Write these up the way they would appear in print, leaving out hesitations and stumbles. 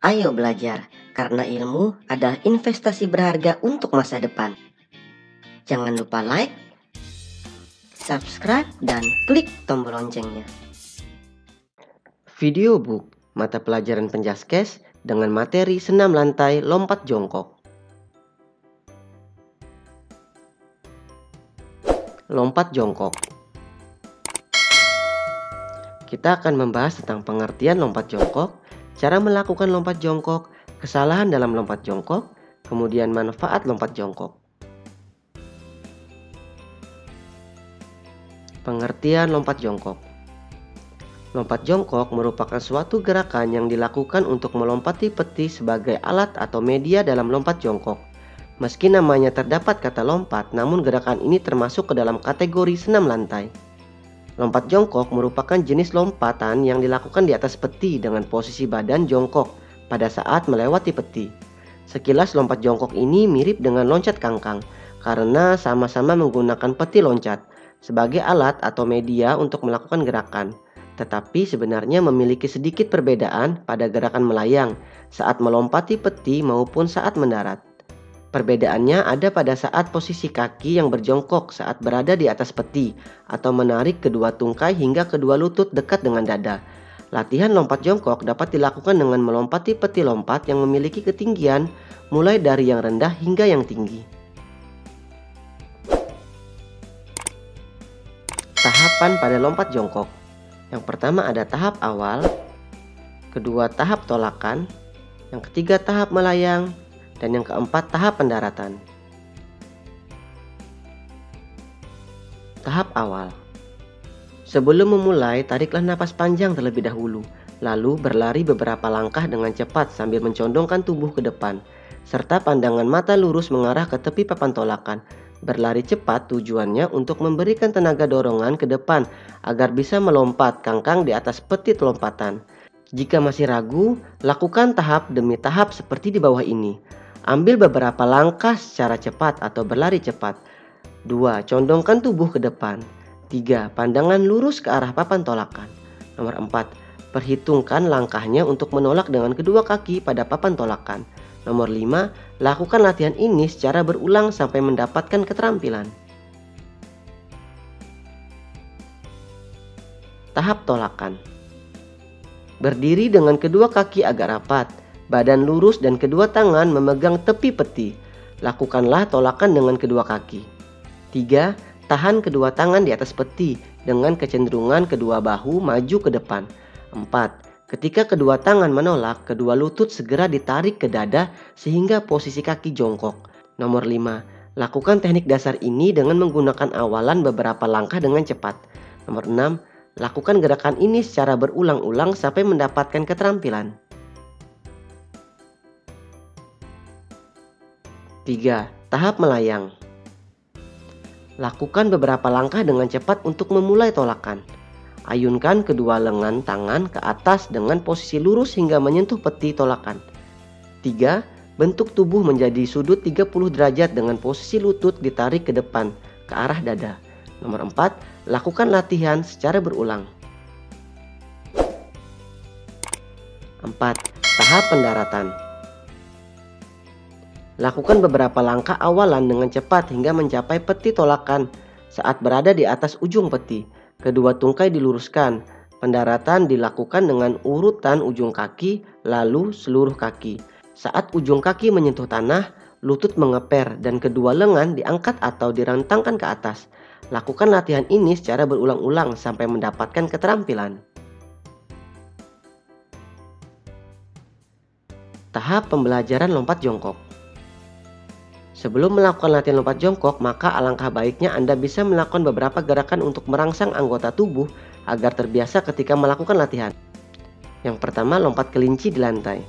Ayo belajar, karena ilmu adalah investasi berharga untuk masa depan. Jangan lupa like, subscribe, dan klik tombol loncengnya. Video book mata pelajaran Penjaskes dengan materi senam lantai lompat jongkok. Lompat jongkok. Kita akan membahas tentang pengertian lompat jongkok, cara melakukan lompat jongkok, kesalahan dalam lompat jongkok, kemudian manfaat lompat jongkok. Pengertian lompat jongkok. Lompat jongkok merupakan suatu gerakan yang dilakukan untuk melompati peti sebagai alat atau media dalam lompat jongkok. Meski namanya terdapat kata lompat, namun gerakan ini termasuk ke dalam kategori senam lantai. Lompat jongkok merupakan jenis lompatan yang dilakukan di atas peti dengan posisi badan jongkok pada saat melewati peti. Sekilas lompat jongkok ini mirip dengan loncat kangkang karena sama-sama menggunakan peti loncat sebagai alat atau media untuk melakukan gerakan. Tetapi sebenarnya memiliki sedikit perbedaan pada gerakan melayang saat melompati peti maupun saat mendarat. Perbedaannya ada pada saat posisi kaki yang berjongkok saat berada di atas peti atau menarik kedua tungkai hingga kedua lutut dekat dengan dada. Latihan lompat jongkok dapat dilakukan dengan melompati peti lompat yang memiliki ketinggian mulai dari yang rendah hingga yang tinggi. Tahapan pada lompat jongkok. Yang pertama ada tahap awal, kedua tahap tolakan, yang ketiga tahap melayang, dan yang keempat tahap pendaratan. Tahap awal. Sebelum memulai, tariklah napas panjang terlebih dahulu, lalu berlari beberapa langkah dengan cepat sambil mencondongkan tubuh ke depan, serta pandangan mata lurus mengarah ke tepi papan tolakan. Berlari cepat tujuannya untuk memberikan tenaga dorongan ke depan agar bisa melompat kangkang di atas peti lompatan. Jika masih ragu, lakukan tahap demi tahap seperti di bawah ini. Ambil beberapa langkah secara cepat atau berlari cepat. 2. Condongkan tubuh ke depan. 3. Pandangan lurus ke arah papan tolakan. Nomor 4. Perhitungkan langkahnya untuk menolak dengan kedua kaki pada papan tolakan. Nomor 5. Lakukan latihan ini secara berulang sampai mendapatkan keterampilan. Tahap tolakan. Berdiri dengan kedua kaki agak rapat, badan lurus dan kedua tangan memegang tepi peti. Lakukanlah tolakan dengan kedua kaki. 3. Tahan kedua tangan di atas peti dengan kecenderungan kedua bahu maju ke depan. 4. Ketika kedua tangan menolak, kedua lutut segera ditarik ke dada sehingga posisi kaki jongkok. Nomor 5. Lakukan teknik dasar ini dengan menggunakan awalan beberapa langkah dengan cepat. Nomor 6. Lakukan gerakan ini secara berulang-ulang sampai mendapatkan keterampilan. 3. Tahap melayang. Lakukan beberapa langkah dengan cepat untuk memulai tolakan. Ayunkan kedua lengan tangan ke atas dengan posisi lurus hingga menyentuh peti tolakan. 3. Bentuk tubuh menjadi sudut 30 derajat dengan posisi lutut ditarik ke depan ke arah dada. Nomor 4. Lakukan latihan secara berulang. 4. Tahap pendaratan. Lakukan beberapa langkah awalan dengan cepat hingga mencapai peti tolakan. Saat berada di atas ujung peti, kedua tungkai diluruskan. Pendaratan dilakukan dengan urutan ujung kaki lalu seluruh kaki. Saat ujung kaki menyentuh tanah, lutut mengeper dan kedua lengan diangkat atau direntangkan ke atas. Lakukan latihan ini secara berulang-ulang sampai mendapatkan keterampilan. Tahap pembelajaran lompat jongkok. Sebelum melakukan latihan lompat jongkok, maka alangkah baiknya Anda bisa melakukan beberapa gerakan untuk merangsang anggota tubuh agar terbiasa ketika melakukan latihan. Yang pertama, lompat kelinci di lantai.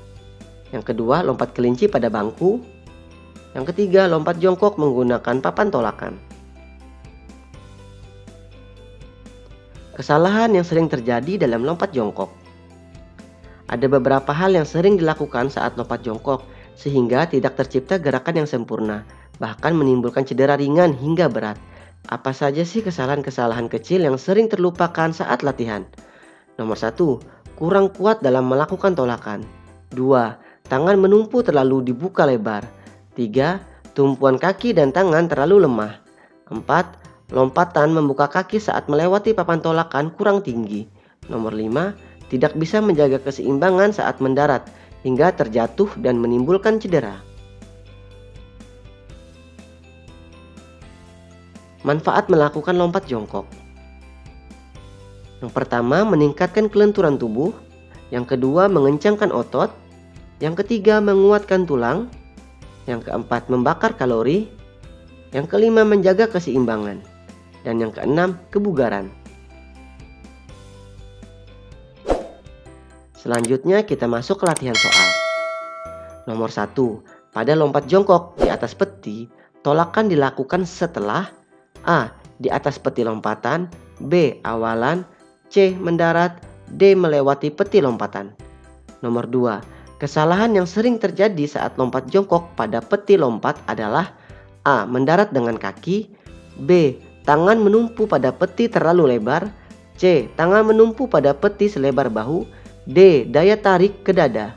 Yang kedua, lompat kelinci pada bangku. Yang ketiga, lompat jongkok menggunakan papan tolakan. Kesalahan yang sering terjadi dalam lompat jongkok. Ada beberapa hal yang sering dilakukan saat lompat jongkok, sehingga tidak tercipta gerakan yang sempurna, bahkan menimbulkan cedera ringan hingga berat. Apa saja sih kesalahan-kesalahan kecil yang sering terlupakan saat latihan? Nomor 1. Kurang kuat dalam melakukan tolakan. 2. tangan menumpu terlalu dibuka lebar. 3. Tumpuan kaki dan tangan terlalu lemah. 4. Lompatan membuka kaki saat melewati papan tolakan kurang tinggi. Nomor 5. Tidak bisa menjaga keseimbangan saat mendarat hingga terjatuh dan menimbulkan cedera. Manfaat melakukan lompat jongkok. Yang pertama, meningkatkan kelenturan tubuh. Yang kedua, mengencangkan otot. Yang ketiga, menguatkan tulang. Yang keempat, membakar kalori. Yang kelima, menjaga keseimbangan. Dan yang keenam, kebugaran. Selanjutnya kita masuk ke latihan soal. Nomor 1. Pada lompat jongkok di atas peti, tolakan dilakukan setelah A. Di atas peti lompatan, B. Awalan, C. Mendarat, D. Melewati peti lompatan. Nomor 2. Kesalahan yang sering terjadi saat lompat jongkok pada peti lompat adalah A. Mendarat dengan kaki, B. Tangan menumpu pada peti terlalu lebar, C. Tangan menumpu pada peti selebar bahu, D. Daya tarik ke dada.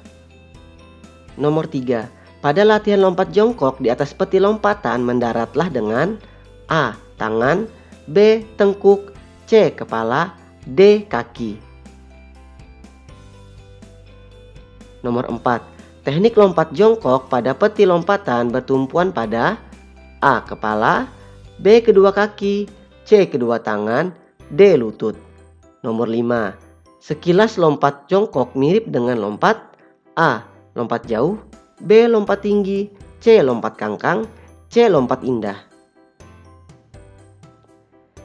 Nomor 3. Pada latihan lompat jongkok di atas peti lompatan, mendaratlah dengan A. Tangan, B. Tengkuk, C. Kepala, D. Kaki. Nomor 4. Teknik lompat jongkok pada peti lompatan bertumpuan pada A. Kepala, B. Kedua kaki, C. Kedua tangan, D. Lutut. Nomor 5. Sekilas lompat jongkok mirip dengan lompat A. Lompat jauh, B. Lompat tinggi, C. Lompat kangkang, C. Lompat indah.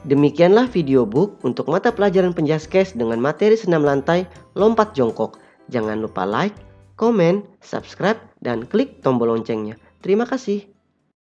Demikianlah video book untuk mata pelajaran Penjaskes dengan materi senam lantai lompat jongkok. Jangan lupa like, komen, subscribe, dan klik tombol loncengnya. Terima kasih.